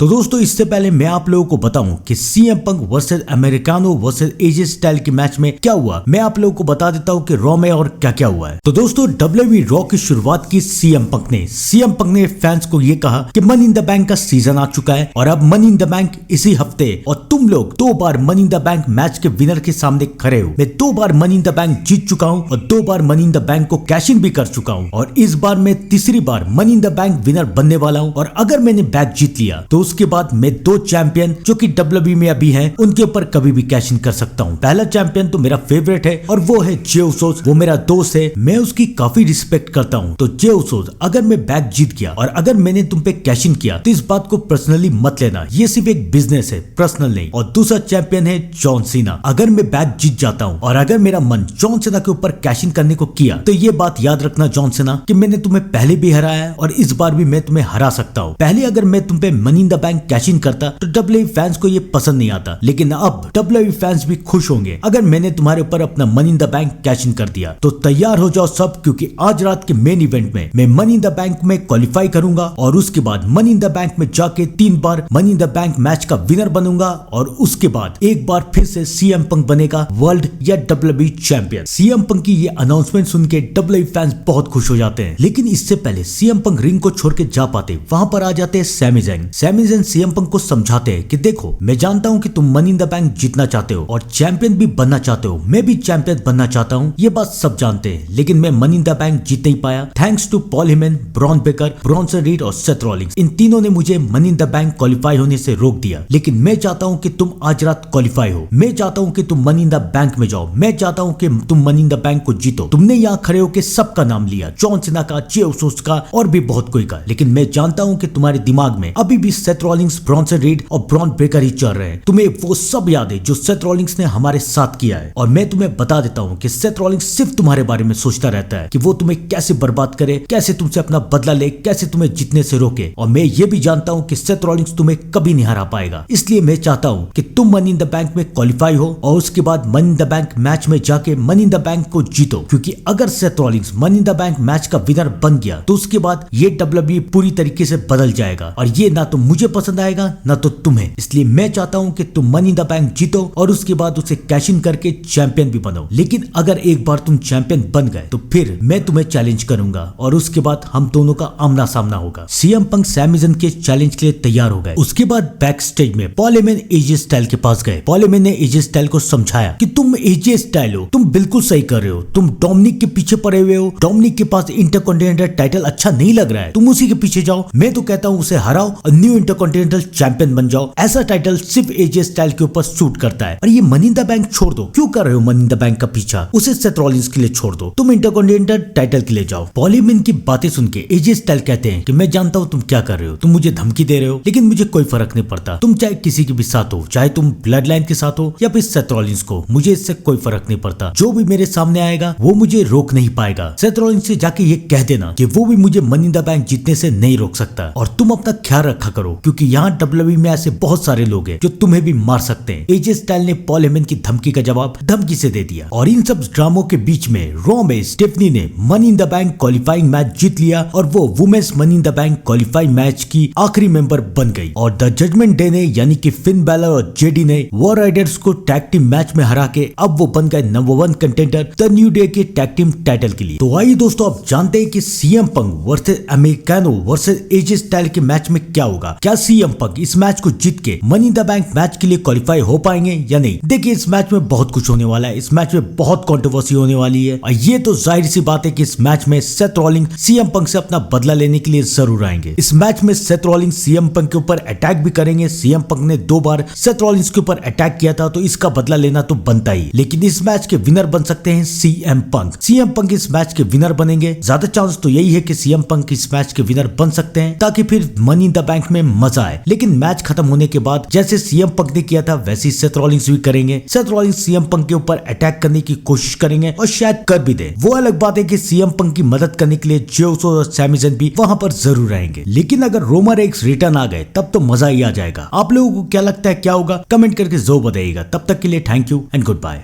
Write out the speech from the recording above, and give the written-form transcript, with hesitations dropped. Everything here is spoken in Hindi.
तो दोस्तों इससे पहले मैं आप लोगों को बताऊं कि CM Punk versus Americano versus AJ Style के मैच में क्या हुआ, मैं आप लोगों को बता देता हूं कि रॉ में और क्या क्या हुआ है। तो दोस्तों डब्ल्यूडब्ल्यूई रॉ की शुरुआत की सीएम पंक ने फैंस को ये कहा कि मनी इन द बैंक का सीजन आ चुका है और अब मनी इन द बैंक इसी हफ्ते, और तुम लोग 2 बार money in the bank match के विनर के सामने खड़े हो। मैं 2 बार मनी इन द बैंक जीत चुका हूं और 2 बार मनी इन द बैंक को कैश इन भी कर चुका हूं और इस बार मैं तीसरी बार money in the bank winner बनने वाला हूं। और अगर मैंने बैक जीत लिया तो उसके बाद मैं 2 चैंपियन जो कि डब्ल्यूडब्ल्यूई में अभी हैं उनके ऊपर कभी भी कैश इन कर सकता हूं। पहला चैंपियन तो मेरा फेवरेट है और वो है जे उसोस। वो मेरा दोस्त है, मैं उसकी काफी रिस्पेक्ट करता हूं। तो जे उसोस, अगर मैं बैक जीत गया और अगर मैंने तुम पे कैश इन किया तो इस बात को पर्सनली मत लेना, ये सिर्फ एक बिजनेस है, पर्सनल नहीं। और दूसरा चैंपियन है जॉन सीना। अगर मैं बैक जीत जाता हूं और अगर मेरा मन जॉन सीना के ऊपर कैश इन करने को किया तो ये बात याद रखना जॉन सीना कि मैंने तुम्हें पहले भी हराया है और इस बार भी मैं तुम्हें हरा सकता हूं। पहले अगर मैं तुम पे money in the bank cash in करता तो डब्ल्यूडब्ल्यूई फैंस को ये पसंद नहीं आता, लेकिन अब डब्ल्यूडब्ल्यूई फैंस भी खुश होंगे अगर मैंने तुम्हारे ऊपर अपना money in the bank cash in कर दिया। तो तैयार हो जाओ सब, क्योंकि आज रात के मेन इवेंट में मैं मनी इन द बैंक में क्वालिफाई करूंगा और उसके बाद मनी इन द बैंक में जाके 3 बार money in the bank match का विनर बनूंगा और उसके बाद एक बार फिर से सीएम पंक बनेगा वर्ल्ड या डब्ल्यूडब्ल्यूई चैंपियन। सीएम पंक की ये अनाउंसमेंट सुन के डब्ल्यूडब्ल्यूई फैंस बहुत खुश हो जाते हैं, लेकिन इससे पहले सीएम पंक रिंग को छोड़ के जा पाते वहां पर आ जाते हैं Sami Zayn. Sami Zayn CM Punk को समझाते हैं कि देखो मैं जानता हूं कि तुम मनी इन द बैंक जीतना चाहते हो और चैंपियन भी बनना चाहते हो, मैं भी चैंपियन बनना चाहता हूं, ये बात सब जानते हैं, लेकिन मैं मनी इन द बैंक जीत नहीं पाया thanks to Paul Heyman, Bron Breakker, Bronson Reed और सेथ रॉलिंग्स। इन तीनों ने मुझे money in the bank qualify होने से रोक दिया, लेकिन मैं चाहता हूं कि तुम आज रात क्वालिफाई हो। मैं चाहता हूं कि तुम मनी इन द बैंक में जाओ, मैं चाहता हूं कि तुम मनी इन द बैंक को जीतो। तुमने यहाँ खड़े होकर सबका नाम लिया, जॉन सीना का, जे उसोस का और भी बहुत कोई का, लेकिन मैं जानता हूं कि तुम्हारे दिमाग में अभी भी सेथ रॉलिंग्स, ब्रॉन्सन रीड और ब्रॉन बेकर ही चल रहे हैं। तुम्हें वो सब याद है जो सेथ रॉलिंग्स ने हमारे साथ किया है और मैं तुम्हें बता देता हूं कि सेथ रॉलिंग्स सिर्फ तुम्हारे बारे में सोचता रहता है कि वो तुम्हें कैसे बर्बाद करे, कैसे तुमसे अपना बदला ले, कैसे तुम्हें जीतने से रोके। और मैं ये भी जानता हूं कि सेथ रॉलिंग्स तुम्हें कभी नहीं हरा पाएगा, इसलिए मैं चाहता हूं कि तुम मनी इन द बैंक में क्वालिफाई हो और उसके बाद money in the bank match में जाके मनी इन द बैंक को जीतो। क्योंकि अगर Seth Rawlings money in the bank match का विनर बन गया तो उसके बाद ये डब्ल्यूडब्ल्यूई पूरी तरीके से बदल जाएगा और ये ना तो मुझे पसंद आएगा ना तो तुम्हें। इसलिए मैं चाहता हूं कि तुम मनी इन द बैंक जीतो और उसके बाद उसे कैश इन करके चैंपियन भी बनो। लेकिन अगर एक बार तुम चैंपियन बन गए तो फिर मैं तुम्हें चैलेंज करूंगा और उसके बाद हम दोनों का आमना सामना होगा। सीएम पंक सैमी ज़ैंग के चैलेंज के लिए तैयार हो गए। उसके बाद बैक स्टेज में पॉल हेमन एजे स्टाइल के पास गए। पॉल हेमन ने एजे स्टाइल को समझाया कि तुम एजे स्टाइल हो, तुम बिल्कुल सही कर रहे हो, तुम डोमिनिक के पीछे पड़े हुए हो, डोमिनिक के पास इंटरकॉन्टिनेंटल टाइटल अच्छा नहीं लग रहा है, तुम उसी के पीछे जाओ। मैं तो कहता हूँ उसे हराओ और न्यू इंटरकॉन्टिनेंटल चैंपियन बन जाओ। ऐसा टाइटल सिर्फ एजे स्टाइल के ऊपर सूट करता है। और ये मनी इन द बैंक छोड़ दो, क्यों कर रहे हो मनी इन द बैंक का पीछा, उसे सेथ रॉलिंग्स के लिए छोड़ दो, तुम इंटरकॉन्टिनेंटल टाइटल के लिए जाओ। पॉल हेमन की बातें सुन के एजे स्टाइल कहते हैं कि मैं जानता हूँ तुम क्या कर रहे हो, तुम मुझे धमकी दे रहे हो, लेकिन मुझे कोई फर्क नहीं पड़ता। तुम चाहे किसी के भी साथ हो, चाहे तुम ब्लड लाइन के साथ हो या फिर सेथ रॉलिंग्स को, मुझे इससे कोई फर्क नहीं पड़ता। जो भी मेरे सामने आएगा वो मुझे रोक नहीं पाएगा। सेथ रॉलिंग्स से जाके ये कह देना कि वो भी मुझे मनी इन द बैंक जीतने से नहीं रोक सकता। और तुम अपना ख्याल रखा करो, क्योंकि यहाँ डब्ल्यूडब्ल्यूई में ऐसे बहुत सारे लोग हैं जो तुम्हें भी मार सकते हैं। एजे स्टाइल ने पॉल हेमन की धमकी का जवाब धमकी से दे दिया। और इन सब ड्रामों के बीच में रॉ में स्टेफनी ने money in the bank qualifying match जीत लिया और वो women's money in the bank qualifying match की आखिरी मेंबर बन गई। और द जजमेंट डे ने यानी कि फिन बैलर और जेडी ने वॉर राइडर्स को टैग टीम मैच में हरा के अब वो बन गए number 1 contender the New Day के टैग टीम टाइटल के लिए। तो आइए दोस्तों अब जानते हैं कि CM Punk versus Americano versus AJ Style के मैच में क्या होगा। क्या सीएम पंक इस मैच को जीत के money in the bank match के लिए क्वालिफाई हो पाएंगे या नहीं। देखिए इस मैच में बहुत कुछ होने वाला है, इस मैच में बहुत कंट्रोवर्सी होने वाली है और ये तो जाहिर सी बात है कि इस मैच में सेथ रॉलिंग्स सीएम पंक से अपना बदला लेने के लिए जरूर आएंगे। इस मैच में सेथ रॉलिंग्स सीएम पंक के ऊपर अटैक भी करेंगे। सीएम पंक ने 2 बार सेथ रॉलिंग्स के ऊपर अटैक किया था, तो इसका बदला लेना तो बनता ही। लेकिन इस मैच के विनर बन सकते हैं सीएम पंक। सीएम पंक इस मैच के विनर बनेंगे। ज्यादा चांस तो यही है कि सीएम पंक इस मैच के विनर बन सकते हैं, ताकि फिर मनी इन द बैंक में मजा आए। लेकिन मैच खत्म होने के बाद जैसे सीएम पंक ने किया था वैसे ही सेथ रॉलिंग्स भी करेंगे। सेथ रॉलिंग्स सीएम पंक के ऊपर अटैक करने की कोशिश करेंगे और शायद कर भी दे। वो अलग बात है कि सीएम पंक की मदद करने के लिए जे उसोस और सैमी ज़ैंग भी वहां पर जरूर आएंगे। लेकिन अगर रोमन रेंस रिटर्न आ गए तब तो मजा ही आ जाएगा। आप लोगों को क्या लगता है क्या होगा, कमेंट करके जरूर बताइएगा। तब तक के लिए thank you and good bye.